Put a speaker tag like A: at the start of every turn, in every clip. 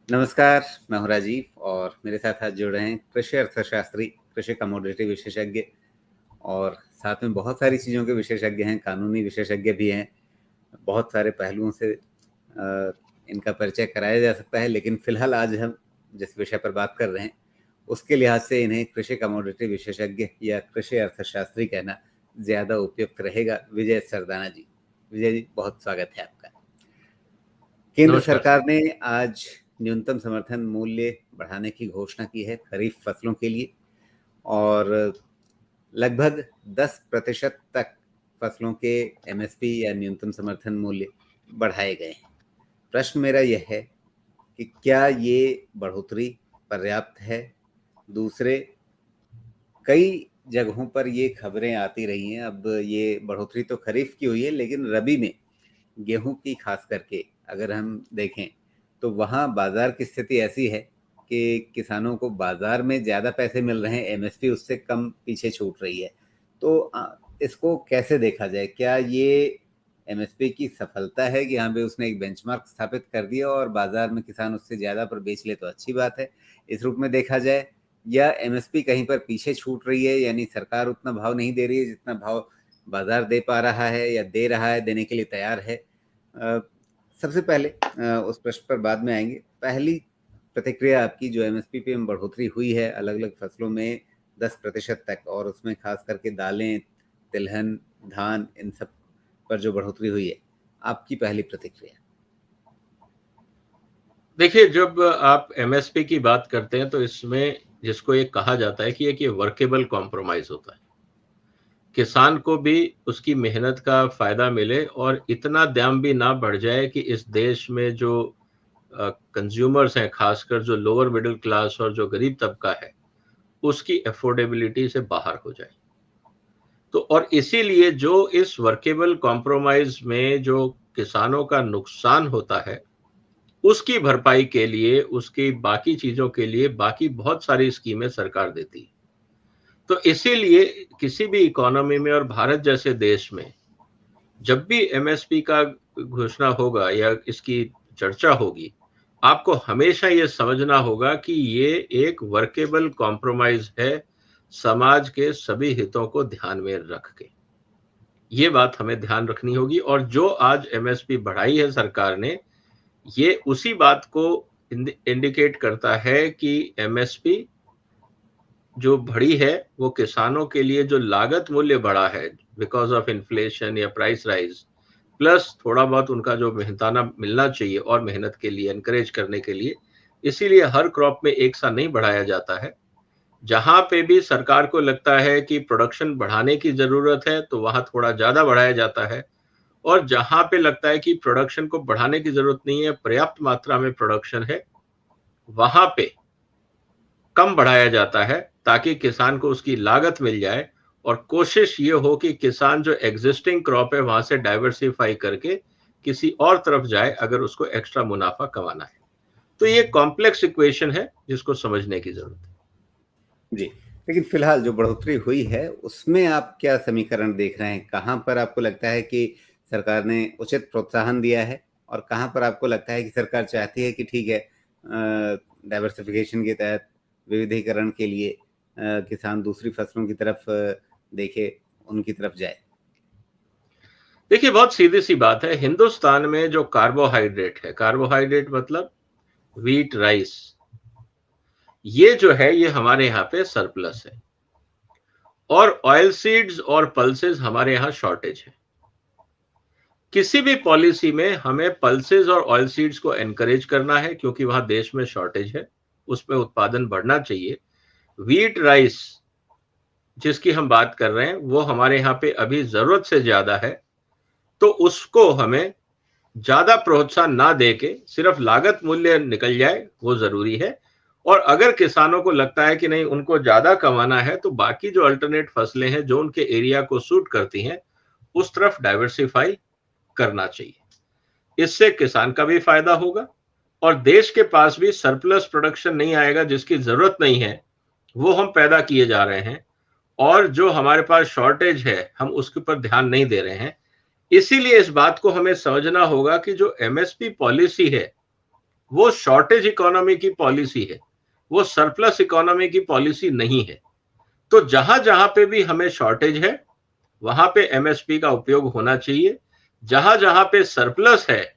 A: नमस्कार, मैं हूँ राजीव और मेरे साथ आज जुड़ रहे हैं कृषि अर्थशास्त्री, कृषि कमोडिटी विशेषज्ञ और साथ में बहुत सारी चीज़ों के विशेषज्ञ हैं, कानूनी विशेषज्ञ भी हैं। बहुत सारे पहलुओं से इनका परिचय कराया जा सकता है, लेकिन फ़िलहाल आज हम जिस विषय पर बात कर रहे हैं, उसके लिहाज से इन्हें कृषि कमोडिटी विशेषज्ञ या कृषि अर्थशास्त्री कहना ज़्यादा उपयुक्त रहेगा। विजय सरदाना जी। विजय जी, बहुत स्वागत है आपका। केंद्र
B: नमस्कार।
A: सरकार ने आज न्यूनतम समर्थन मूल्य बढ़ाने की घोषणा की है खरीफ फसलों के लिए और लगभग 10% तक फसलों के एमएसपी या न्यूनतम समर्थन मूल्य बढ़ाए गए हैं। प्रश्न मेरा यह है कि क्या ये बढ़ोतरी पर्याप्त है? दूसरे, कई जगहों पर ये खबरें आती रही हैं। अब ये बढ़ोतरी तो खरीफ की हुई है, लेकिन रबी में गेहूं की खास करके अगर हम देखें तो वहाँ बाजार की स्थिति ऐसी है कि किसानों को बाजार में ज़्यादा पैसे मिल रहे हैं, एमएसपी उससे कम पीछे छूट रही है। तो इसको कैसे देखा जाए? क्या ये एमएसपी की सफलता है कि यहाँ पे उसने एक बेंचमार्क स्थापित कर दिया और बाजार में किसान उससे ज़्यादा पर बेच ले तो अच्छी बात है, इस रूप में देखा जाए, या एमएसपी कहीं पर पीछे छूट रही है, यानी सरकार उतना भाव नहीं दे रही है जितना भाव बाजार दे पा रहा है या दे रहा है, देने के लिए तैयार है? सबसे पहले उस प्रश्न पर बाद में आएंगे। पहली प्रतिक्रिया आपकी, जो एमएसपी पे बढ़ोतरी हुई है अलग अलग फसलों में 10% तक, और उसमें खास करके दालें, तिलहन, धान, इन सब पर जो बढ़ोतरी हुई है, आपकी पहली प्रतिक्रिया?
B: देखिए, जब आप एमएसपी की बात करते हैं तो इसमें जिसको ये कहा जाता है कि एक ये वर्केबल कॉम्प्रोमाइज होता है। किसान को भी उसकी मेहनत का फायदा मिले और इतना दाम भी ना बढ़ जाए कि इस देश में जो कंज्यूमर्स हैं, खासकर जो लोअर मिडिल क्लास और जो गरीब तबका है, उसकी अफोर्डेबिलिटी से बाहर हो जाए। तो और इसीलिए जो इस वर्केबल कॉम्प्रोमाइज में जो किसानों का नुकसान होता है, उसकी भरपाई के लिए, उसकी बाकी चीजों के लिए बाकी बहुत सारी स्कीमें सरकार देती है। तो इसीलिए किसी भी इकोनॉमी में और भारत जैसे देश में जब भी एमएसपी का घोषणा होगा या इसकी चर्चा होगी, आपको हमेशा ये समझना होगा कि ये एक वर्केबल कॉम्प्रोमाइज है, समाज के सभी हितों को ध्यान में रख के। ये बात हमें ध्यान रखनी होगी। और जो आज एमएसपी बढ़ाई है सरकार ने, ये उसी बात को इंडिकेट करता है कि एमएसपी जो बढ़ी है वो किसानों के लिए जो लागत मूल्य बढ़ा है बिकॉज ऑफ इन्फ्लेशन या प्राइस राइज, प्लस थोड़ा बहुत उनका जो मेहनताना मिलना चाहिए और मेहनत के लिए एनकरेज करने के लिए, इसीलिए हर क्रॉप में एक सा नहीं बढ़ाया जाता है। जहां पे भी सरकार को लगता है कि प्रोडक्शन बढ़ाने की जरूरत है तो वहां थोड़ा ज्यादा बढ़ाया जाता है, और जहां पे लगता है कि प्रोडक्शन को बढ़ाने की जरूरत नहीं है, पर्याप्त मात्रा में प्रोडक्शन है, वहां पे कम बढ़ाया जाता है ताकि किसान को उसकी लागत मिल जाए। और कोशिश ये हो कि किसान जो एग्जिस्टिंग क्रॉप है वहां से डाइवर्सिफाई करके किसी और तरफ जाए अगर उसको एक्स्ट्रा मुनाफा कमाना है। तो ये कॉम्प्लेक्स इक्वेशन है जिसको समझने की जरूरत है।
A: जी, लेकिन फिलहाल जो बढ़ोतरी हुई है उसमें आप क्या समीकरण देख रहे हैं? कहाँ पर आपको लगता है कि सरकार ने उचित प्रोत्साहन दिया है और कहाँ पर आपको लगता है कि सरकार चाहती है कि ठीक है, डाइवर्सिफिकेशन के तहत विविधीकरण के लिए किसान दूसरी फसलों की तरफ देखे, उनकी तरफ जाए?
B: देखिए, बहुत सीधी सी बात है, हिंदुस्तान में जो कार्बोहाइड्रेट है, कार्बोहाइड्रेट मतलब व्हीट, राइस, ये जो है ये हमारे यहाँ पे सरप्लस है, और ऑयल सीड्स और पल्सेस हमारे यहाँ शॉर्टेज है। किसी भी पॉलिसी में हमें पल्सेस और ऑयल सीड्स को एनकरेज करना है क्योंकि वहां देश में शॉर्टेज है, उसमें उत्पादन बढ़ना चाहिए। व्हीट, राइस जिसकी हम बात कर रहे हैं वो हमारे यहाँ पे अभी जरूरत से ज्यादा है, तो उसको हमें ज्यादा प्रोत्साहन ना देके सिर्फ लागत मूल्य निकल जाए वो जरूरी है। और अगर किसानों को लगता है कि नहीं, उनको ज्यादा कमाना है, तो बाकी जो अल्टरनेट फसलें हैं जो उनके एरिया को सूट करती हैं उस तरफ डाइवर्सिफाई करना चाहिए। इससे किसान का भी फायदा होगा और देश के पास भी सरप्लस प्रोडक्शन नहीं आएगा, जिसकी जरूरत नहीं है वो हम पैदा किए जा रहे हैं, और जो हमारे पास शॉर्टेज है हम उसके ऊपर ध्यान नहीं दे रहे हैं। इसीलिए इस बात को हमें समझना होगा कि जो एमएसपी पॉलिसी है वो शॉर्टेज इकोनॉमी की पॉलिसी है, वो सरप्लस इकोनॉमी की पॉलिसी नहीं है। तो जहां जहां पे भी हमें शॉर्टेज है वहां पे एमएसपी का उपयोग होना चाहिए। जहां जहां पे सरप्लस है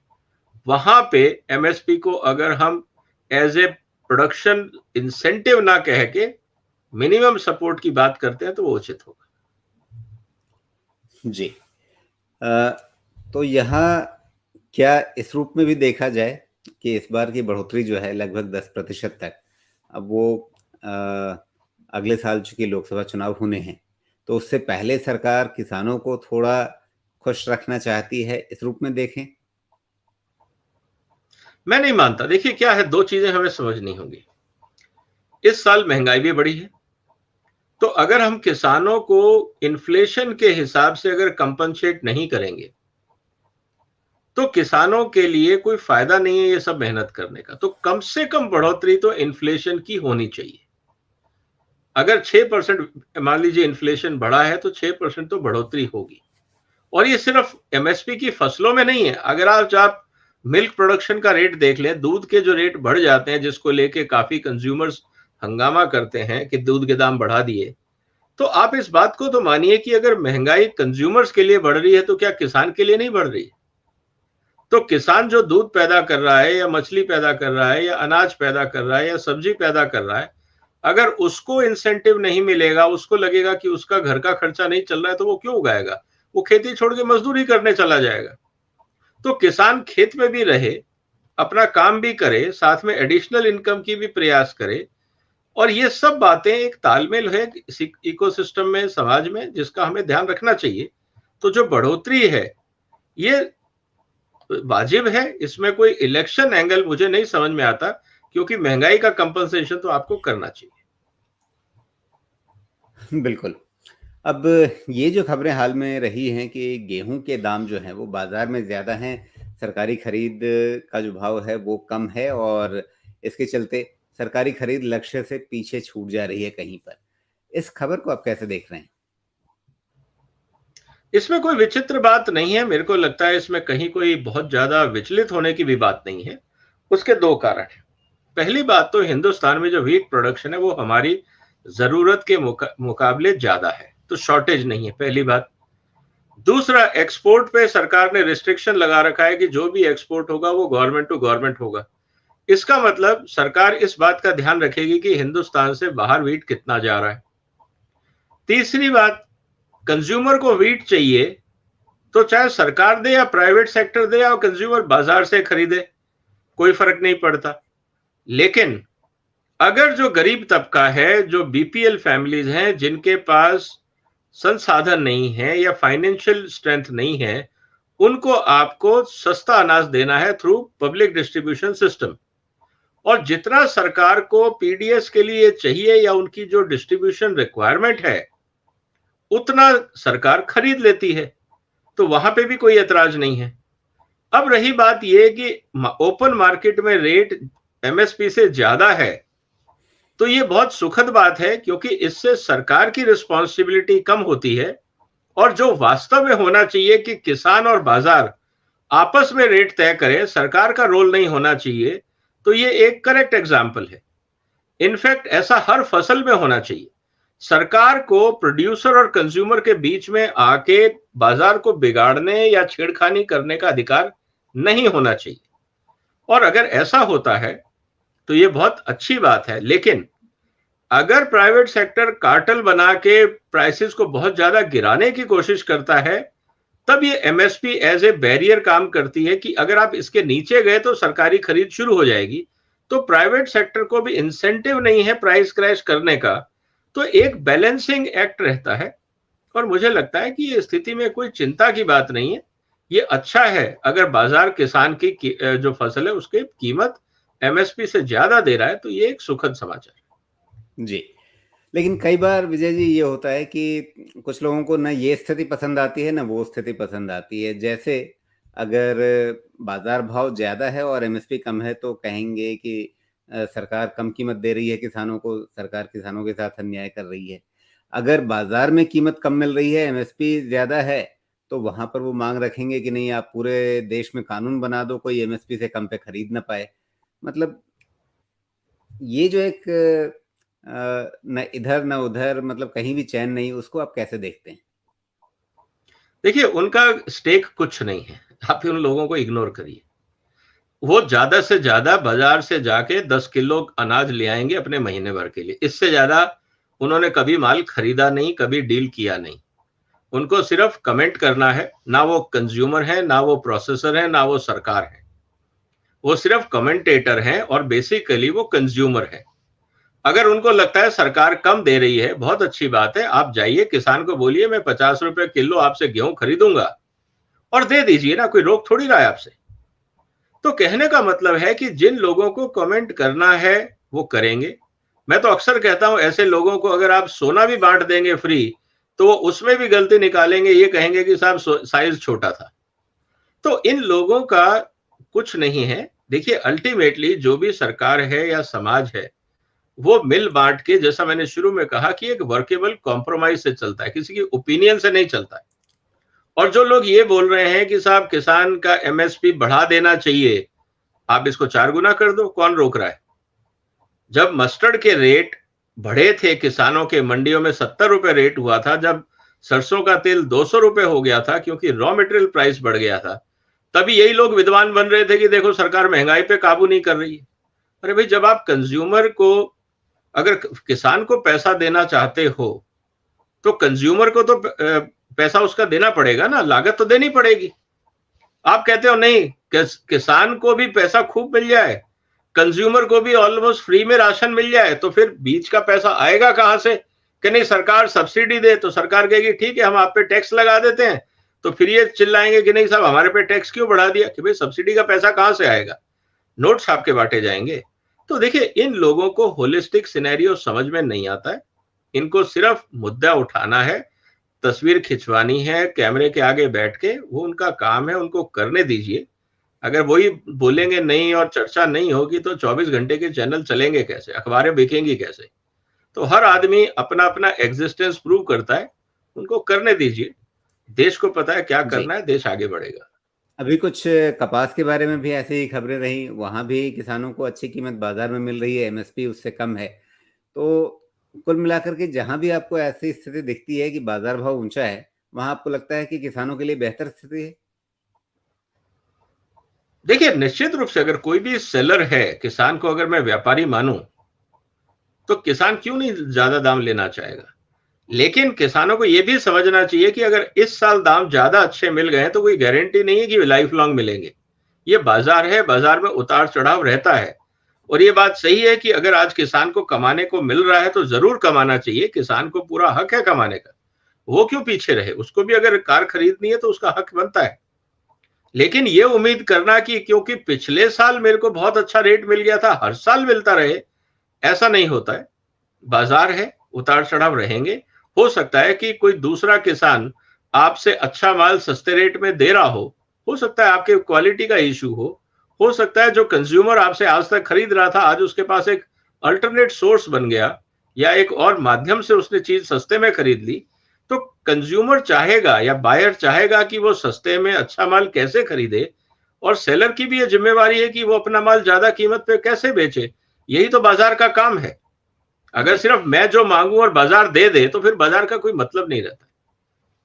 B: वहां पे एमएसपी को अगर हम एज ए प्रोडक्शन इंसेंटिव ना कह के मिनिमम सपोर्ट की बात करते हैं तो वो उचित होगा।
A: जी। तो यहाँ क्या इस रूप में भी देखा जाए कि इस बार की बढ़ोतरी जो है लगभग 10% तक, अब वो अगले साल चूंकि लोकसभा चुनाव होने हैं तो उससे पहले सरकार किसानों को थोड़ा खुश रखना चाहती है, इस रूप में देखें?
B: मैं नहीं मानता। देखिए क्या है, दो चीजें हमें समझनी होंगी। इस साल महंगाई भी बढ़ी है, तो अगर हम किसानों को इन्फ्लेशन के हिसाब से अगर कंपनसेट नहीं करेंगे तो किसानों के लिए कोई फायदा नहीं है ये सब मेहनत करने का। तो कम से कम बढ़ोतरी तो इन्फ्लेशन की होनी चाहिए। अगर 6% मान लीजिए इन्फ्लेशन बढ़ा है तो 6% तो बढ़ोतरी होगी। और ये सिर्फ एमएसपी की फसलों में नहीं है। अगर आप मिल्क प्रोडक्शन का रेट देख लें, दूध के जो रेट बढ़ जाते हैं जिसको लेके काफी कंज्यूमर्स हंगामा करते हैं कि दूध के दाम बढ़ा दिए, तो आप इस बात को तो मानिए कि अगर महंगाई कंज्यूमर्स के लिए बढ़ रही है तो क्या किसान के लिए नहीं बढ़ रही है? तो किसान जो दूध पैदा कर रहा है या मछली पैदा कर रहा है या अनाज पैदा कर रहा है या सब्जी पैदा कर रहा है, अगर उसको इंसेंटिव नहीं मिलेगा, उसको लगेगा कि उसका घर का खर्चा नहीं चल रहा है, तो वो क्यों उगाएगा? वो खेती छोड़ के मजदूरी करने चला जाएगा। तो किसान खेत में भी रहे, अपना काम भी करे, साथ में एडिशनल इनकम की भी प्रयास करे। और ये सब बातें एक तालमेल है इकोसिस्टम में, समाज में, जिसका हमें ध्यान रखना चाहिए। तो जो बढ़ोतरी है ये वाजिब है, इसमें कोई इलेक्शन एंगल मुझे नहीं समझ में आता, क्योंकि महंगाई का कंपनसेशन तो आपको करना चाहिए।
A: बिल्कुल। अब ये जो खबरें हाल में रही हैं कि गेहूं के दाम जो हैं वो बाजार में ज़्यादा हैं, सरकारी खरीद का जो भाव है वो कम है और इसके चलते सरकारी खरीद लक्ष्य से पीछे छूट जा रही है कहीं पर। इस खबर को आप कैसे देख रहे हैं?
B: इसमें कोई विचित्र बात नहीं है। मेरे को लगता है इसमें कहीं कोई बहुत ज्यादा विचलित होने की भी बात नहीं है। उसके दो कारण हैं। पहली बात तो हिंदुस्तान में जो व्हीट प्रोडक्शन है वो हमारी जरूरत के मुकाबले ज्यादा है, तो शॉर्टेज नहीं है, पहली बात। दूसरा, एक्सपोर्ट पे सरकार ने रिस्ट्रिक्शन लगा रखा है कि जो भी एक्सपोर्ट होगा वो गवर्नमेंट टू गवर्नमेंट होगा। इसका मतलब सरकार इस बात का ध्यान रखेगी कि हिंदुस्तान से बाहर व्हीट कितना जा रहा है। तीसरी बात, कंज्यूमर को व्हीट चाहिए तो चाहे सरकार दे या प्राइवेट सेक्टर दे या कंज्यूमर बाजार से खरीदे, कोई फर्क नहीं पड़ता। लेकिन अगर जो गरीब तबका है, जो बीपीएल फैमिलीज हैं, जिनके पास संसाधन नहीं है या फाइनेंशियल स्ट्रेंथ नहीं है, उनको आपको सस्ता अनाज देना है थ्रू पब्लिक डिस्ट्रीब्यूशन सिस्टम। और जितना सरकार को पीडीएस के लिए चाहिए या उनकी जो डिस्ट्रीब्यूशन रिक्वायरमेंट है उतना सरकार खरीद लेती है, तो वहां पे भी कोई एतराज नहीं है। अब रही बात यह कि ओपन मार्केट में रेट एमएसपी से ज्यादा है, तो ये बहुत सुखद बात है, क्योंकि इससे सरकार की रिस्पॉन्सिबिलिटी कम होती है। और जो वास्तव में होना चाहिए कि किसान और बाजार आपस में रेट तय करें, सरकार का रोल नहीं होना चाहिए, तो ये एक करेक्ट एग्जाम्पल है। इनफैक्ट ऐसा हर फसल में होना चाहिए। सरकार को प्रोड्यूसर और कंज्यूमर के बीच में आके बाजार को बिगाड़ने या छेड़खानी करने का अधिकार नहीं होना चाहिए। और अगर ऐसा होता है तो ये बहुत अच्छी बात है। लेकिन अगर प्राइवेट सेक्टर कार्टेल बना के प्राइसेस को बहुत ज्यादा गिराने की कोशिश करता है, तब ये एमएसपी एज ए बैरियर काम करती है कि अगर आप इसके नीचे गए तो सरकारी खरीद शुरू हो जाएगी। तो प्राइवेट सेक्टर को भी इंसेंटिव नहीं है प्राइस क्रैश करने का, तो एक बैलेंसिंग एक्ट रहता है। और मुझे लगता है कि ये स्थिति में कोई चिंता की बात नहीं है। ये अच्छा है अगर बाजार किसान की जो फसल है उसकी कीमत एमएसपी से ज्यादा दे रहा है, तो ये एक सुखद समाचार है।
A: जी। लेकिन कई बार विजय जी ये होता है कि कुछ लोगों को ना ये स्थिति पसंद आती है ना वो स्थिति पसंद आती है। जैसे अगर बाजार भाव ज़्यादा है और एमएसपी कम है तो कहेंगे कि सरकार कम कीमत दे रही है किसानों को, सरकार किसानों के साथ अन्याय कर रही है। अगर बाजार में कीमत कम मिल रही है, एमएसपी ज़्यादा है, तो वहाँ पर वो मांग रखेंगे कि नहीं आप पूरे देश में कानून बना दो कोई एमएसपी से कम पे खरीद ना पाए। मतलब ये जो एक न इधर न उधर, मतलब कहीं भी चैन नहीं, उसको आप कैसे देखते हैं?
B: देखिए, उनका स्टेक कुछ नहीं है, आप उन लोगों को इग्नोर करिए। वो ज़्यादा से ज़्यादा बाज़ार से जाके 10 किलो अनाज ले आएँगे अपने महीने भर के लिए। इससे ज़्यादा उन्होंने कभी माल खरीदा नहीं, कभी डील किया नहीं। उनको सिर्फ कमेंट करना है, ना वो कंज्यूमर है, ना वो प्रोसेसर है, ना वो सरकार है। वो सिर्फ कमेंटेटर हैं और बेसिकली वो कंज्यूमर है। अगर उनको लगता है सरकार कम दे रही है, बहुत अच्छी बात है, आप जाइए किसान को बोलिए मैं 50 रुपए किलो आपसे गेहूं खरीदूंगा और दे दीजिए ना, कोई रोक थोड़ी रहा है आपसे। तो कहने का मतलब है कि जिन लोगों को कमेंट करना है वो करेंगे। मैं तो अक्सर कहता हूं ऐसे लोगों को अगर आप सोना भी बांट देंगे फ्री तो वो उसमें भी गलती निकालेंगे, ये कहेंगे कि साहब साइज छोटा था। तो इन लोगों का कुछ नहीं है। देखिए, अल्टीमेटली जो भी सरकार है या समाज है वो मिल बांट के, जैसा मैंने शुरू में कहा कि एक वर्केबल कॉम्प्रोमाइज से चलता है, किसी की ओपिनियन से नहीं चलता है। और जो लोग ये बोल रहे हैं कि साहब किसान का एमएसपी बढ़ा देना चाहिए, आप इसको 4 गुना कर दो, कौन रोक रहा है? जब मस्टर्ड के रेट बढ़े थे किसानों के, मंडियों में 70 रुपए रेट हुआ था, जब सरसों का तेल 200 रुपए हो गया था क्योंकि रॉ मटेरियल प्राइस बढ़ गया था, तभी यही लोग विद्वान बन रहे थे कि देखो सरकार महंगाई पे काबू नहीं कर रही है। अरे भाई, जब आप कंज्यूमर को, अगर किसान को पैसा देना चाहते हो तो कंज्यूमर को तो पैसा उसका देना पड़ेगा ना, लागत तो देनी पड़ेगी। आप कहते हो नहीं, किसान को भी पैसा खूब मिल जाए, कंज्यूमर को भी ऑलमोस्ट फ्री में राशन मिल जाए, तो फिर बीच का पैसा आएगा कहां से? कि नहीं सरकार सब्सिडी दे, तो सरकार कहेगी ठीक है हम आप पे टैक्स लगा देते हैं, तो फिर ये चिल्लाएंगे कि नहीं साहब हमारे पे टैक्स क्यों बढ़ा दिया, कि भाई सब्सिडी का पैसा कहां से आएगा? नोट छाप के बांटे जाएंगे। तो देखिए, इन लोगों को होलिस्टिक सिनेरियो समझ में नहीं आता है। इनको सिर्फ मुद्दा उठाना है, तस्वीर खिंचवानी है कैमरे के आगे बैठ के, वो उनका काम है, उनको करने दीजिए। अगर वही बोलेंगे नहीं और चर्चा नहीं होगी तो 24 घंटे के चैनल चलेंगे कैसे, अखबारें बिकेंगी कैसे? तो हर आदमी अपना अपना एग्जिस्टेंस प्रूव करता है, उनको करने दीजिए। देश को पता है क्या
A: जी।
B: करना है, देश आगे बढ़ेगा।
A: अभी कुछ कपास के बारे में भी ऐसे ही खबरें रही, वहाँ भी किसानों को अच्छी कीमत बाजार में मिल रही है, एमएसपी उससे कम है। तो कुल मिलाकर के जहाँ भी आपको ऐसी स्थिति दिखती है कि बाजार भाव ऊंचा है, वहाँ आपको लगता है कि किसानों के लिए बेहतर स्थिति है?
B: देखिए, निश्चित रूप से अगर कोई भी सेलर है, किसान को अगर मैं व्यापारी मानूं तो किसान क्यों नहीं ज्यादा दाम लेना चाहेगा? लेकिन किसानों को यह भी समझना चाहिए कि अगर इस साल दाम ज्यादा अच्छे मिल गए तो कोई गारंटी नहीं है कि लाइफ लॉन्ग मिलेंगे। ये बाजार है, बाजार में उतार चढ़ाव रहता है। और ये बात सही है कि अगर आज किसान को कमाने को मिल रहा है तो जरूर कमाना चाहिए, किसान को पूरा हक है कमाने का। वो क्यों पीछे रहे? उसको भी अगर कार खरीदनी है तो उसका हक बनता है। लेकिन ये उम्मीद करना कि क्योंकि पिछले साल मेरे को बहुत अच्छा रेट मिल गया था हर साल मिलता रहे, ऐसा नहीं होता है। बाजार है, उतार चढ़ाव रहेंगे। हो सकता है कि कोई दूसरा किसान आपसे अच्छा माल सस्ते रेट में दे रहा हो सकता है आपके क्वालिटी का इशू हो सकता है जो कंज्यूमर आपसे आज तक खरीद रहा था आज उसके पास एक अल्टरनेट सोर्स बन गया, या एक और माध्यम से उसने चीज सस्ते में खरीद ली। तो कंज्यूमर चाहेगा या बायर चाहेगा कि वो सस्ते में अच्छा माल कैसे खरीदे, और सेलर की भी ये जिम्मेवारी है कि वो अपना माल ज्यादा कीमत पे कैसे बेचे। यही तो बाजार का काम है। अगर
A: जी,
B: सिर्फ मैं जो मांगू और बाजार दे दे तो फिर बाजार का कोई मतलब नहीं रहता।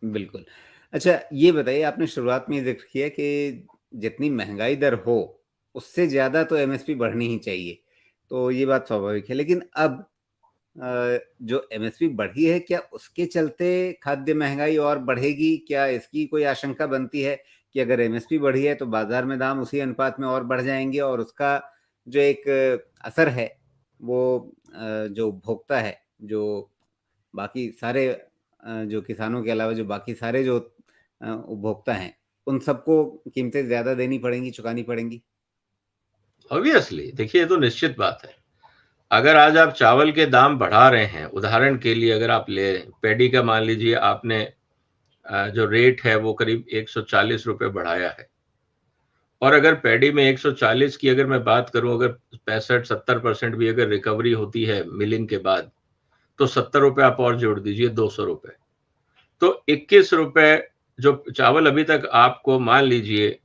A: बिल्कुल। अच्छा, ये बताइए, आपने शुरुआत में ये ज़िक्र किया कि जितनी महँगाई दर हो, उससे ज़्यादा तो एमएसपी बढ़नी ही चाहिए। तो ये बात स्वाभाविक है, लेकिन अब जो एमएसपी बढ़ी है, क्या उसके चलते खाद्य महँगाई और बढ़ेगी? क्या इसकी कोई आशंका बनती है कि अगर एमएसपी बढ़ी है, तो बाज़ार में दाम उसी अनुपात में और बढ़ जाएँगे और उसका जो एक असर है, वो जो उपभोक्ता है, जो बाकी सारे जो किसानों के अलावा जो बाकी सारे जो उपभोक्ता हैं, उन सबको कीमतें ज़्यादा देनी पड़ेंगी, चुकानी पड़ेंगी?
B: ऑब्वियसली देखिए, ये तो निश्चित बात है। अगर आज आप चावल के दाम बढ़ा रहे हैं, उदाहरण के लिए अगर आप ले पैडी का मान लीजिए, आपने जो रेट है वो करीब 140 रुपए बढ़ाया है, और अगर पैडी में 140 की अगर मैं बात करूं, अगर 65-70% भी अगर रिकवरी होती है मिलिंग के बाद, तो 70 रुपए आप और जोड़ दीजिए, 200 रुपए, तो 21 रुपए। जो चावल अभी तक आपको मान लीजिए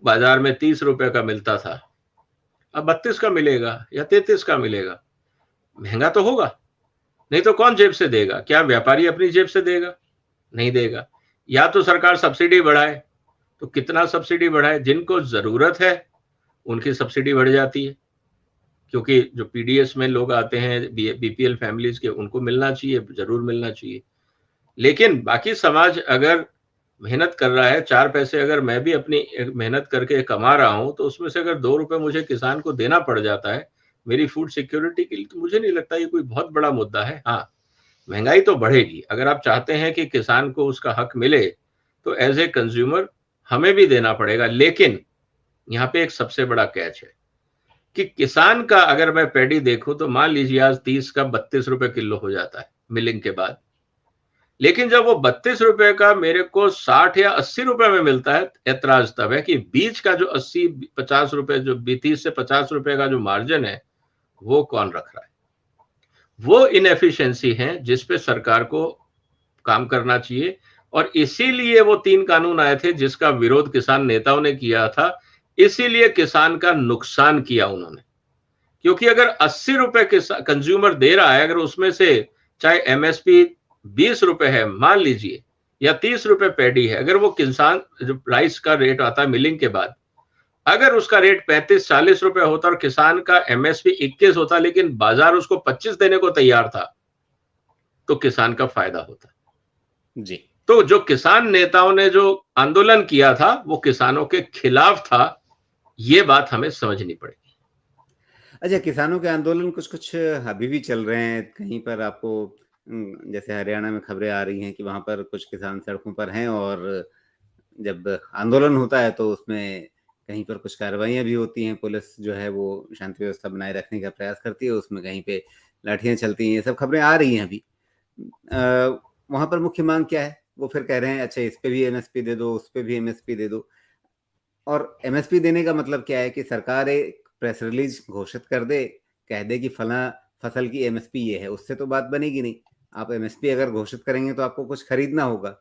B: बाजार में 30 रुपए का मिलता था, अब 32 का मिलेगा या 33 का मिलेगा, महंगा तो होगा, नहीं तो कौन जेब से देगा? क्या व्यापारी अपनी जेब से देगा? नहीं देगा। या तो सरकार सब्सिडी बढ़ाए, तो कितना सब्सिडी बढ़ाए? जिनको जरूरत है उनकी सब्सिडी बढ़ जाती है, क्योंकि जो पीडीएस में लोग आते हैं, बीपीएल फैमिलीज के, उनको मिलना चाहिए, जरूर मिलना चाहिए। लेकिन बाकी समाज अगर मेहनत कर रहा है, 4 पैसे अगर मैं भी अपनी मेहनत करके कमा रहा हूं, तो उसमें से अगर 2 रुपए मुझे किसान को देना पड़ जाता है मेरी फूड सिक्योरिटी के लिए, तो मुझे नहीं लगता ये कोई बहुत बड़ा मुद्दा है। हाँ, महंगाई तो बढ़ेगी। अगर आप चाहते हैं कि किसान को उसका हक मिले, तो एज ए कंज्यूमर हमें भी देना पड़ेगा। लेकिन यहाँ पे एक सबसे बड़ा कैच है कि किसान का, अगर मैं पैडी देखूं तो मान लीजिए आज 30 का 32 रुपए किलो हो जाता है मिलिंग के बाद, लेकिन जब वो 32 रुपए का मेरे को 60 या 80 रुपए में मिलता है, ऐतराज तब है कि बीच का जो 80-50 रुपए, जो 30 से 50 रुपए का जो मार्जिन है, वो कौन रख रहा है? वो इनएफिशिएंसी है जिस पे सरकार को काम करना चाहिए। और इसीलिए वो 3 कानून आए थे जिसका विरोध किसान नेताओं ने किया था, इसीलिए किसान का नुकसान किया उन्होंने। क्योंकि अगर 80 रुपए कंज्यूमर दे रहा है, अगर उसमें से चाहे एमएसपी 20 रुपए है मान लीजिए, या 30 रुपए पैडी है, अगर वो किसान जो राइस का रेट आता है मिलिंग के बाद, अगर उसका रेट 35-40 रुपए होता और किसान का एमएसपी 21 होता, लेकिन बाजार उसको 25 देने को तैयार था, तो किसान का फायदा होता
A: जी।
B: तो जो किसान नेताओं ने जो आंदोलन किया था वो किसानों के खिलाफ था, ये बात हमें समझनी पड़ेगी।
A: अच्छा, किसानों के आंदोलन कुछ कुछ अभी भी चल रहे हैं। कहीं पर आपको जैसे हरियाणा में खबरें आ रही हैं कि वहाँ पर कुछ किसान सड़कों पर हैं, और जब आंदोलन होता है तो उसमें कहीं पर कुछ कार्रवाइयाँ भी होती हैं। पुलिस जो है वो शांति व्यवस्था बनाए रखने का प्रयास करती है, उसमें कहीं पे लाठियाँ चलती हैं। ये सब खबरें आ रही हैं अभी। वहाँ पर मुख्य मांग क्या है? वो फिर कह रहे हैं अच्छा इस पे भी एमएसपी दे दो, उस पे भी एमएसपी दे दो। और एमएसपी देने का मतलब क्या है कि सरकार एक प्रेस रिलीज घोषित कर दे, कह दे कि फला फसल की एमएसपी ये है, उससे तो बात बनेगी नहीं। आप एमएसपी अगर घोषित करेंगे तो आपको कुछ खरीदना होगा।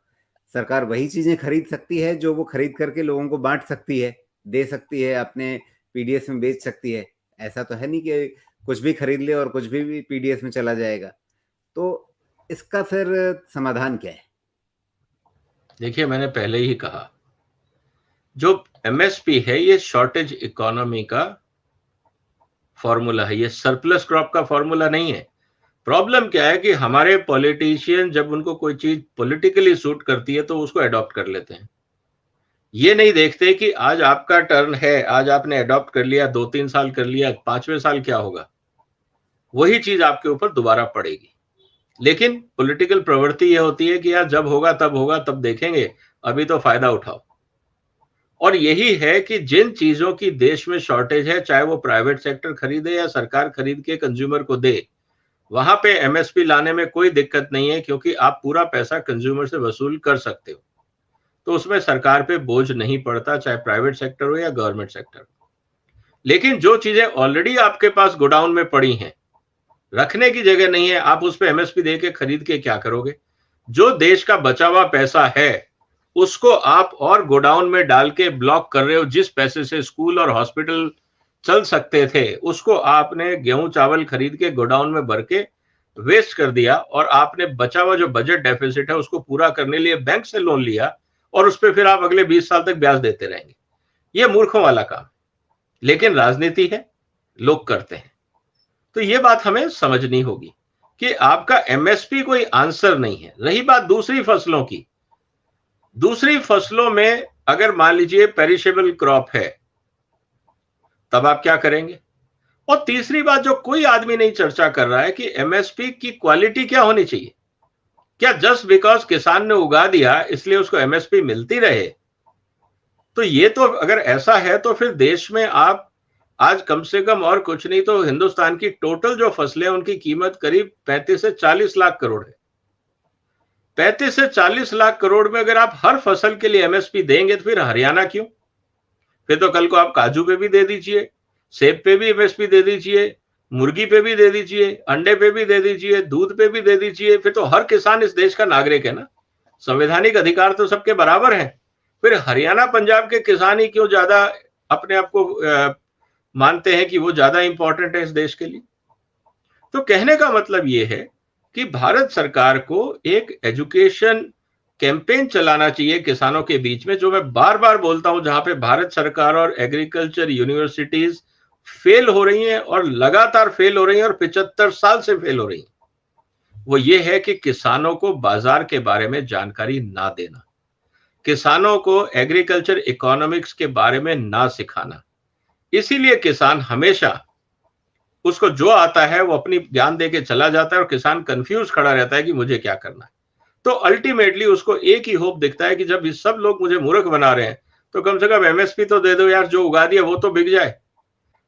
A: सरकार वही चीजें खरीद सकती है जो वो खरीद करके लोगों को बांट सकती है, दे सकती है, अपने पीडीएस में बेच सकती है। ऐसा तो है नहीं कि कुछ भी खरीद ले और कुछ भी पीडीएस में चला जाएगा। तो इसका फिर समाधान क्या है?
B: देखिए, मैंने पहले ही कहा, जो एमएसपी है ये शॉर्टेज इकोनॉमी का फॉर्मूला है, ये सरप्लस क्रॉप का फॉर्मूला नहीं है। प्रॉब्लम क्या है कि हमारे पॉलिटिशियन जब उनको कोई चीज पॉलिटिकली सूट करती है तो उसको अडॉप्ट कर लेते हैं। ये नहीं देखते कि आज आपका टर्न है, आज आपने अडॉप्ट कर लिया, 2-3 साल कर लिया, 5वें साल क्या होगा, वही चीज आपके ऊपर दोबारा पड़ेगी। लेकिन पॉलिटिकल प्रवृत्ति यह होती है कि यार जब होगा तब देखेंगे, अभी तो फायदा उठाओ। और यही है कि जिन चीजों की देश में शॉर्टेज है, चाहे वो प्राइवेट सेक्टर खरीदे या सरकार खरीद के कंज्यूमर को दे, वहां पे एमएसपी लाने में कोई दिक्कत नहीं है, क्योंकि आप पूरा पैसा कंज्यूमर से वसूल कर सकते हो, तो उसमें सरकार पे बोझ नहीं पड़ता, चाहे प्राइवेट सेक्टर हो या गवर्नमेंट सेक्टर। लेकिन जो चीजें ऑलरेडी आपके पास गोडाउन में पड़ी हैं, रखने की जगह नहीं है, आप उस पे एमएसपी दे के खरीद के क्या करोगे? जो देश का बचा हुआ पैसा है उसको आप और गोडाउन में डाल के ब्लॉक कर रहे हो। जिस पैसे से स्कूल और हॉस्पिटल चल सकते थे, उसको आपने गेहूं चावल खरीद के गोडाउन में भर के वेस्ट कर दिया, और आपने बचा हुआ जो बजट डेफिसिट है उसको पूरा करने लिए बैंक से लोन लिया, और उस पर फिर आप अगले 20 साल तक ब्याज देते रहेंगे। ये मूर्खों वाला काम, लेकिन राजनीति है, लोग करते हैं। तो ये बात हमें समझनी होगी कि आपका एमएसपी कोई आंसर नहीं है। रही बात दूसरी फसलों की, दूसरी फसलों में अगर मान लीजिए पेरिशेबल क्रॉप है, तब आप क्या करेंगे? और तीसरी बात जो कोई आदमी नहीं चर्चा कर रहा है कि एमएसपी की क्वालिटी क्या होनी चाहिए। क्या जस्ट बिकॉज किसान ने उगा दिया इसलिए उसको एमएसपी मिलती रहे? तो ये तो अगर ऐसा है तो फिर देश में आप आज कम से कम और कुछ नहीं तो हिंदुस्तान की टोटल जो फसलें उनकी कीमत करीब 35 से 40 लाख करोड़ है। 35 से 40 लाख करोड़ में अगर आप हर फसल के लिए एमएसपी देंगे तो फिर हरियाणा क्यों? फिर तो कल को आप काजू पे भी दे दीजिए, सेब पे भी एमएसपी दे दीजिए, मुर्गी पे भी दे दीजिए, अंडे पे भी दे दीजिए, दूध पे भी दे दीजिए। फिर तो हर किसान इस देश का नागरिक है ना, संवैधानिक अधिकार तो सबके बराबर है। फिर हरियाणा पंजाब के किसान ही क्यों ज्यादा अपने आप को मानते हैं कि वो ज्यादा इंपॉर्टेंट है इस देश के लिए। तो कहने का मतलब ये है कि भारत सरकार को एक एजुकेशन कैंपेन चलाना चाहिए किसानों के बीच में, जो मैं बार बार बोलता हूं, जहां पे भारत सरकार और एग्रीकल्चर यूनिवर्सिटीज फेल हो रही हैं और लगातार फेल हो रही हैं और 75 साल से फेल हो रही हैं। वो ये है कि किसानों को बाजार के बारे में जानकारी ना देना, किसानों को एग्रीकल्चर इकोनॉमिक्स के बारे में ना सिखाना। इसीलिए किसान हमेशा, उसको जो आता है वो अपनी ज्ञान दे के चला जाता है और किसान कंफ्यूज खड़ा रहता है कि मुझे क्या करना है। तो अल्टीमेटली उसको एक ही होप दिखता है कि जब ये सब लोग मुझे मूर्ख बना रहे हैं तो कम से कम एमएसपी तो दे दो यार, जो उगा दिया वो तो बिक जाए।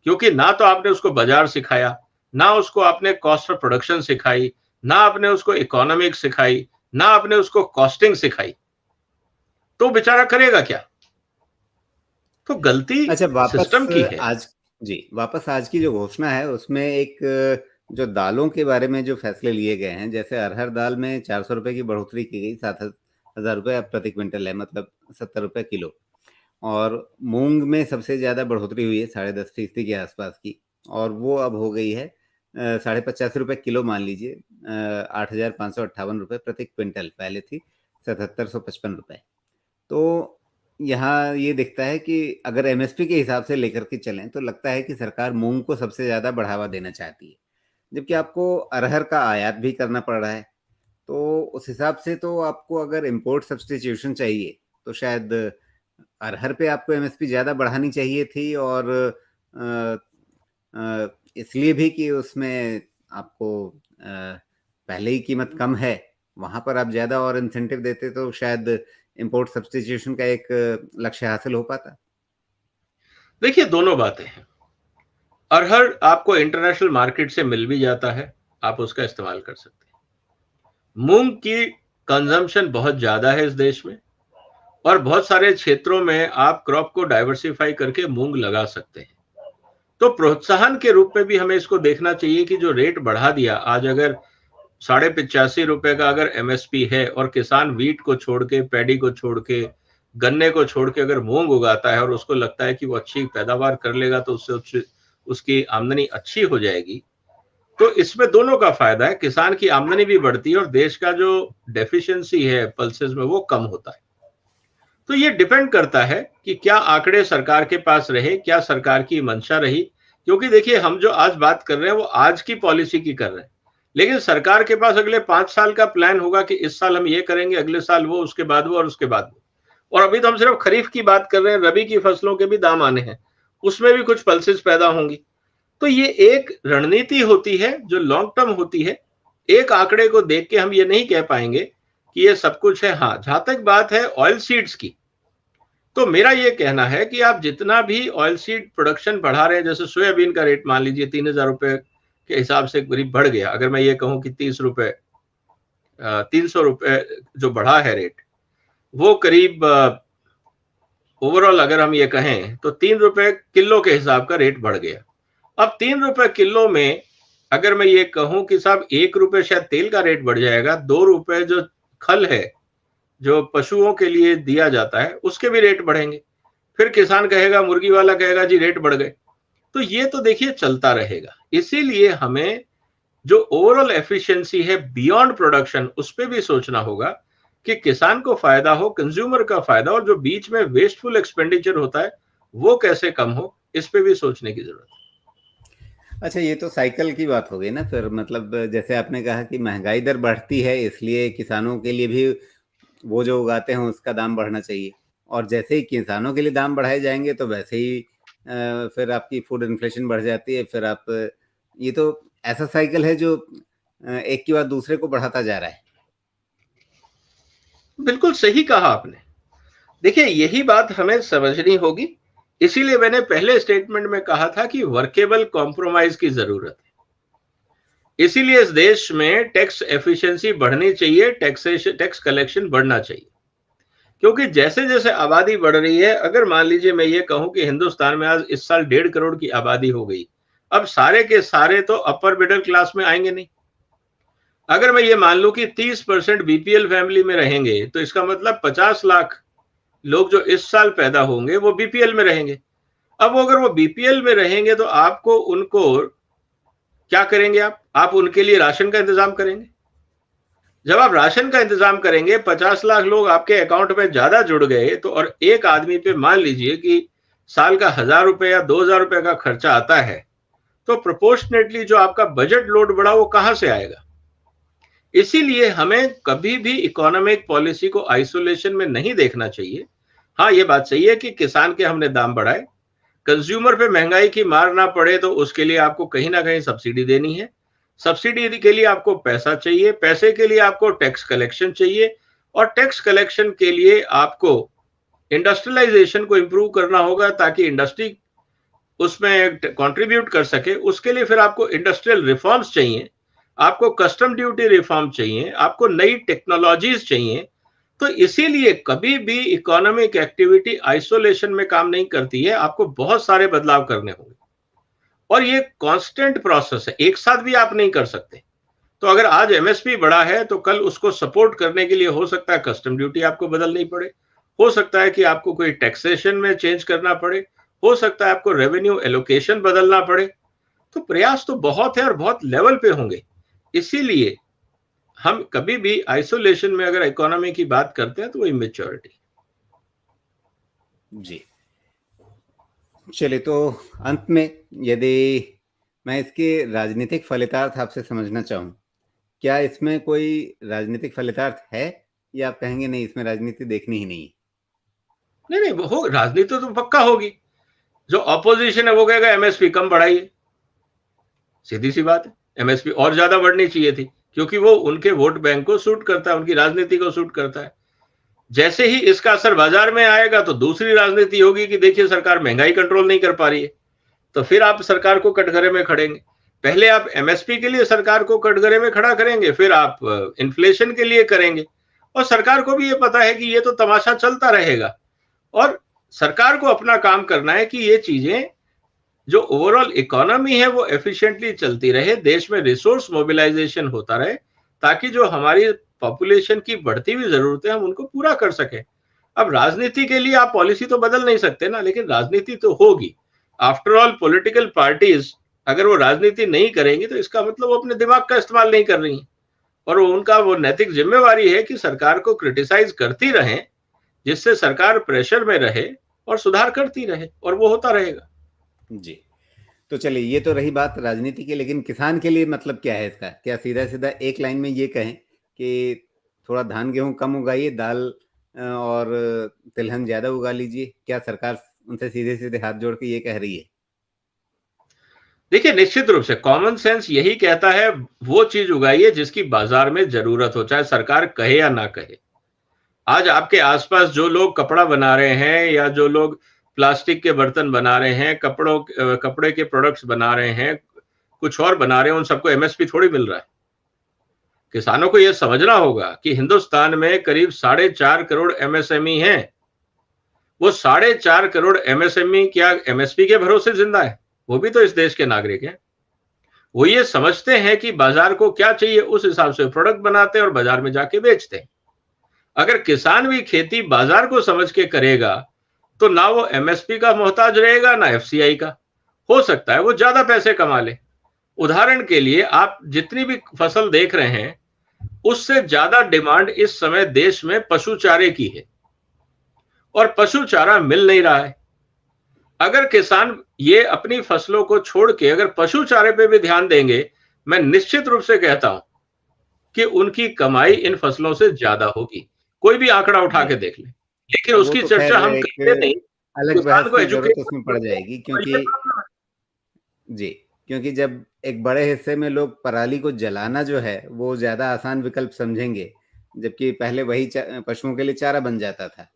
B: क्योंकि ना तो आपने उसको बाजार सिखाया, ना उसको आपने कॉस्ट ऑफ प्रोडक्शन सिखाई, ना आपने उसको इकोनॉमिक्स सिखाई, ना आपने उसको कॉस्टिंग सिखाई, तो बेचारा करेगा क्या? तो गलती
A: अच्छा,
B: सिस्टम की है।
A: वापस आज की जो घोषणा है उसमें एक जो दालों के बारे में जो फैसले लिए गए हैं, जैसे अरहर दाल में 400 रुपए की बढ़ोतरी की गई, 7,000 रुपये अब प्रति क्विंटल है, मतलब 70 रुपए किलो। और मूंग में सबसे ज़्यादा बढ़ोतरी हुई है, 10.5% के आसपास की, और वो अब हो गई है 85 रुपये किलो, मान लीजिए 8,558 रुपये प्रति क्विंटल, पहले थी 7,755 रुपये। तो यहाँ ये दिखता है कि अगर एमएसपी के हिसाब से लेकर के चलें तो लगता है कि सरकार मूंग को सबसे ज़्यादा बढ़ावा देना चाहती है, जबकि आपको अरहर का आयात भी करना पड़ रहा है। तो उस हिसाब से तो आपको अगर इम्पोर्ट सब्स्टिट्यूशन चाहिए तो शायद अरहर पे आपको एमएसपी ज़्यादा बढ़ानी चाहिए थी, और इसलिए भी कि उसमें आपको पहले ही कीमत कम है, वहाँ पर आप ज़्यादा और इंसेंटिव देते तो शायद इम्पोर्ट सब्स्टिट्यूशन का एक लक्ष्य हासिल हो पाता।
B: देखिए, दोनों बातें हैं। अरहर आपको इंटरनेशनल मार्केट से मिल भी जाता है, आप उसका इस्तेमाल कर सकते हैं। मूंग की कंजम्पशन बहुत ज्यादा है इस देश में, और बहुत सारे क्षेत्रों में आप क्रॉप को डाइवर्सिफाई करके मूंग लगा सकते हैं। तो प्रोत्साहन के रूप में भी हमें इसको देखना चाहिए कि जो रेट बढ़ा दिया, आज अगर 85.5 रुपए का अगर एमएसपी है और किसान वीट को छोड़ के, पैडी को छोड़ के, गन्ने को छोड़ के अगर मूंग उगाता है और उसको लगता है कि वो अच्छी पैदावार कर लेगा तो उससे उसकी आमदनी अच्छी हो जाएगी, तो इसमें दोनों का फायदा है। किसान की आमदनी भी बढ़ती है और देश का जो डेफिशिएंसी है पल्सेस में वो कम होता है। तो ये डिपेंड करता है कि क्या आंकड़े सरकार के पास रहे, क्या सरकार की मंशा रही। क्योंकि देखिए, हम जो आज बात कर रहे हैं वो आज की पॉलिसी की कर रहे हैं, लेकिन सरकार के पास अगले 5 साल का प्लान होगा कि इस साल हम ये करेंगे, अगले साल वो, उसके बाद वो, और उसके बाद वो। और अभी तो हम सिर्फ खरीफ की बात कर रहे हैं, रबी की फसलों के भी दाम आने हैं, उसमें भी कुछ पल्सेस पैदा होंगी। तो ये एक रणनीति होती है जो लॉन्ग टर्म होती है। एक आंकड़े को देख के हम ये नहीं कह पाएंगे कि ये सब कुछ है। हाँ, जहां तक बात है ऑयल सीड्स की, तो मेरा ये कहना है कि आप जितना भी ऑयल सीड प्रोडक्शन बढ़ा रहे हैं, जैसे सोयाबीन का रेट मान लीजिए 3,000 रुपए के हिसाब से करीब बढ़ गया। अगर मैं ये कहूं कि 30 रुपए, 300 रुपए जो बढ़ा है रेट, वो करीब ओवरऑल अगर हम ये कहें तो 3 रुपए किलो के हिसाब का रेट बढ़ गया। अब 3 रुपए किलो में अगर मैं ये कहूं कि साहब 1 रुपए शायद तेल का रेट बढ़ जाएगा, 2 रुपए जो खल है जो पशुओं के लिए दिया जाता है उसके भी रेट बढ़ेंगे, फिर किसान कहेगा, मुर्गी वाला कहेगा जी रेट बढ़ गए। तो ये तो देखिए चलता रहेगा। इसीलिए हमें जो ओवरऑल एफिशिएंसी है बियॉन्ड प्रोडक्शन, उस पर भी सोचना होगा कि किसान को फायदा हो, कंज्यूमर का फायदा, और जो बीच में वेस्टफुल एक्सपेंडिचर होता है वो कैसे कम हो, इस पे भी सोचने की जरूरत है।
A: अच्छा, ये तो साइकिल की बात हो गई ना फिर, मतलब जैसे आपने कहा कि महंगाई दर बढ़ती है इसलिए किसानों के लिए भी वो जो उगाते हैं उसका दाम बढ़ना चाहिए, और जैसे ही किसानों के लिए दाम बढ़ाए जाएंगे तो वैसे ही फिर आपकी फूड इन्फ्लेशन बढ़ जाती है। फिर आप, ये तो ऐसा साइकिल है जो एक के बाद दूसरे को बढ़ाता जा रहा है।
B: बिल्कुल सही कहा आपने। देखिए, यही बात हमें समझनी होगी। इसीलिए मैंने पहले स्टेटमेंट में कहा था कि वर्केबल कॉम्प्रोमाइज की जरूरत है। इसीलिए इस देश में टैक्स एफिशिएंसी बढ़नी चाहिए, टैक्स कलेक्शन बढ़ना चाहिए। क्योंकि जैसे जैसे आबादी बढ़ रही है, अगर मान लीजिए मैं ये कहूं कि हिंदुस्तान में आज इस साल 1.5 करोड़ की आबादी हो गई, अब सारे के सारे तो अपर मिडिल क्लास में आएंगे नहीं। अगर मैं ये मान लूं कि 30% बीपीएल फैमिली में रहेंगे, तो इसका मतलब 50 लाख लोग जो इस साल पैदा होंगे वो बीपीएल में रहेंगे। अब वो अगर वो बीपीएल में रहेंगे तो आपको उनको क्या करेंगे? आप उनके लिए राशन का इंतजाम करेंगे। जब आप राशन का इंतजाम करेंगे, 50 लाख लोग आपके अकाउंट में ज्यादा जुड़ गए तो, और एक आदमी पे मान लीजिए कि साल का 1,000 रुपए या 2,000 रुपए का खर्चा आता है, तो प्रोपोर्शनेटली जो आपका बजट लोड बढ़ा वो कहां से आएगा? इसीलिए हमें कभी भी इकोनॉमिक पॉलिसी को आइसोलेशन में नहीं देखना चाहिए। हाँ, ये बात सही है कि किसान के हमने दाम बढ़ाए, कंज्यूमर पे महंगाई की मार ना पड़े तो उसके लिए आपको कहीं ना कहीं सब्सिडी देनी है। सब्सिडी के लिए आपको पैसा चाहिए, पैसे के लिए आपको टैक्स कलेक्शन चाहिए, और टैक्स कलेक्शन के लिए आपको इंडस्ट्रियलाइजेशन को इंप्रूव करना होगा ताकि इंडस्ट्री उसमें कंट्रीब्यूट कर सके। उसके लिए फिर आपको इंडस्ट्रियल रिफॉर्म्स चाहिए, आपको कस्टम ड्यूटी रिफॉर्म चाहिए, आपको नई टेक्नोलॉजीज चाहिए। तो इसीलिए कभी भी इकोनॉमिक एक्टिविटी आइसोलेशन में काम नहीं करती है, आपको बहुत सारे बदलाव करने होंगे और ये कांस्टेंट प्रोसेस है, एक साथ भी आप नहीं कर सकते। तो अगर आज एमएसपी बढ़ा है तो कल उसको सपोर्ट करने के लिए हो सकता है कस्टम ड्यूटी आपको बदलनी पड़े, हो सकता है कि आपको कोई टैक्सेशन में चेंज करना पड़े, हो सकता है आपको रेवेन्यू एलोकेशन बदलना पड़े। तो प्रयास तो बहुत है और बहुत लेवल पे होंगे। इसीलिए हम कभी भी आइसोलेशन में अगर इकोनॉमी की बात करते हैं तो वो इमेच्योरिटी।
A: जी, चलिए, तो अंत में यदि मैं इसके राजनीतिक फलितार्थ आपसे समझना चाहूँ, क्या इसमें कोई राजनीतिक फलितार्थ है, या आप कहेंगे नहीं, इसमें राजनीति देखनी ही नहीं है?
B: नहीं नहीं, हो राजनीति तो पक्का होगी। जो ऑपोजिशन है वो कहेगा एमएसपी कम बढ़ाइए, सीधी सी बात है। एमएसपी और ज्यादा बढ़नी चाहिए थी, क्योंकि वो उनके वोट बैंक को सूट करता है, उनकी राजनीति को सूट करता है। जैसे ही इसका असर बाजार में आएगा तो दूसरी राजनीति होगी कि देखिए सरकार महंगाई कंट्रोल नहीं कर पा रही है, तो फिर आप सरकार को कटघरे में खड़ेंगे। पहले आप एमएसपी के लिए सरकार को कटघरे में खड़ा करेंगे, फिर आप इन्फ्लेशन के लिए करेंगे, और सरकार को भी ये पता है कि ये तो तमाशा चलता रहेगा, और सरकार को अपना काम करना है कि ये चीजें जो ओवरऑल इकोनॉमी है वो एफिशिएंटली चलती रहे, देश में रिसोर्स मोबिलाइजेशन होता रहे, ताकि जो हमारी पॉपुलेशन की बढ़ती हुई जरूरतें हम उनको पूरा कर सके। अब राजनीति के लिए आप पॉलिसी तो बदल नहीं सकते ना, लेकिन राजनीति तो होगी। आफ्टर ऑल पॉलिटिकल पार्टीज अगर वो राजनीति नहीं करेंगी तो इसका मतलब वो अपने दिमाग का इस्तेमाल नहीं कर रही है, और उनका वो नैतिक जिम्मेवारी है कि सरकार को क्रिटिसाइज करती रहे, जिससे सरकार प्रेशर में रहे और सुधार करती रहे, और वो होता रहेगा।
A: जी, तो चलिए, ये तो रही बात राजनीति की, लेकिन किसान के लिए मतलब क्या है इसका? क्या सीधा सीधा एक लाइन में ये कहें कि थोड़ा धान गेहूं कम उगाइए, दाल और तिलहन ज्यादा उगा लीजिए? क्या सरकार उनसे सीधे सीधे हाथ जोड़ के ये कह रही है?
B: देखिए, निश्चित रूप से कॉमन सेंस यही कहता है वो चीज उगाइए जिसकी बाजार में जरूरत हो, चाहे सरकार कहे या ना कहे। आज आपके आसपास जो लोग कपड़ा बना रहे हैं या जो लोग प्लास्टिक के बर्तन बना रहे हैं, कपड़े के प्रोडक्ट्स बना रहे हैं, कुछ और बना रहे हैं, उन सबको एमएसपी थोड़ी मिल रहा है। किसानों को यह समझना होगा कि हिंदुस्तान में करीब 4.5 करोड़ एमएसएमई हैं। वो 4.5 करोड़ एमएसएमई क्या एमएसपी के भरोसे जिंदा है? वो भी तो इस देश के नागरिक हैं। वो ये समझते हैं कि बाजार को क्या चाहिए, उस हिसाब से प्रोडक्ट बनाते हैं और बाजार में जाके बेचते हैं। अगर किसान भी खेती बाजार को समझ के करेगा तो ना वो एमएसपी का मोहताज रहेगा ना एफसीआई का। हो सकता है वो ज्यादा पैसे कमा ले। उदाहरण के लिए आप जितनी भी फसल देख रहे हैं उससे ज्यादा डिमांड इस समय देश में पशु चारे की है, और पशु चारा मिल नहीं रहा है। अगर किसान ये अपनी फसलों को छोड़ के अगर पशु चारे पे भी ध्यान देंगे, मैं निश्चित रूप से कहता हूं कि उनकी कमाई इन फसलों से ज्यादा होगी। कोई भी आंकड़ा उठा
A: जी,
B: के देख ले, लेकिन
A: वो
B: उसकी
A: तो खैर
B: चर्चा हम
A: एक
B: करते नहीं।
A: अलग
B: किसान
A: बहस
B: को
A: की जरूरत
B: एजुकेट
A: उसमें पड़ जाएगी, क्योंकि
B: करते।
A: जी, क्योंकि जब एक बड़े हिस्से में लोग पराली को जलाना जो है वो ज्यादा आसान विकल्प समझेंगे, जबकि पहले वही पशुओं के लिए चारा बन जाता था,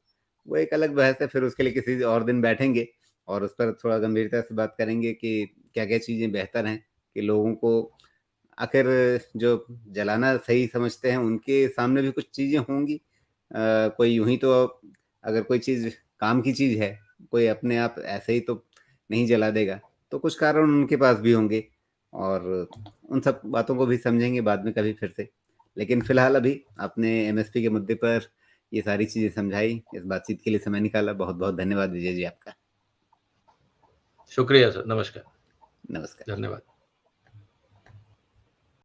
A: वो एक अलग बहस है। फिर उसके लिए किसी और दिन बैठेंगे और उस पर थोड़ा गंभीरता से बात करेंगे कि क्या क्या चीजें बेहतर हैं, कि लोगों को आखिर जो जलाना सही समझते हैं उनके सामने भी कुछ चीजें होंगी। कोई यूं ही तो, अगर कोई चीज काम की चीज है, कोई अपने आप ऐसे ही तो नहीं जला देगा, तो कुछ कारण उनके पास भी होंगे, और उन सब बातों को भी समझेंगे बाद में कभी फिर से। लेकिन फिलहाल अभी आपने एमएसपी के मुद्दे पर ये सारी चीजें समझाई, इस बातचीत के लिए समय निकाला, बहुत बहुत धन्यवाद विजय जी आपका।
B: शुक्रिया सर, नमस्कार।
A: नमस्कार।
B: धन्यवाद।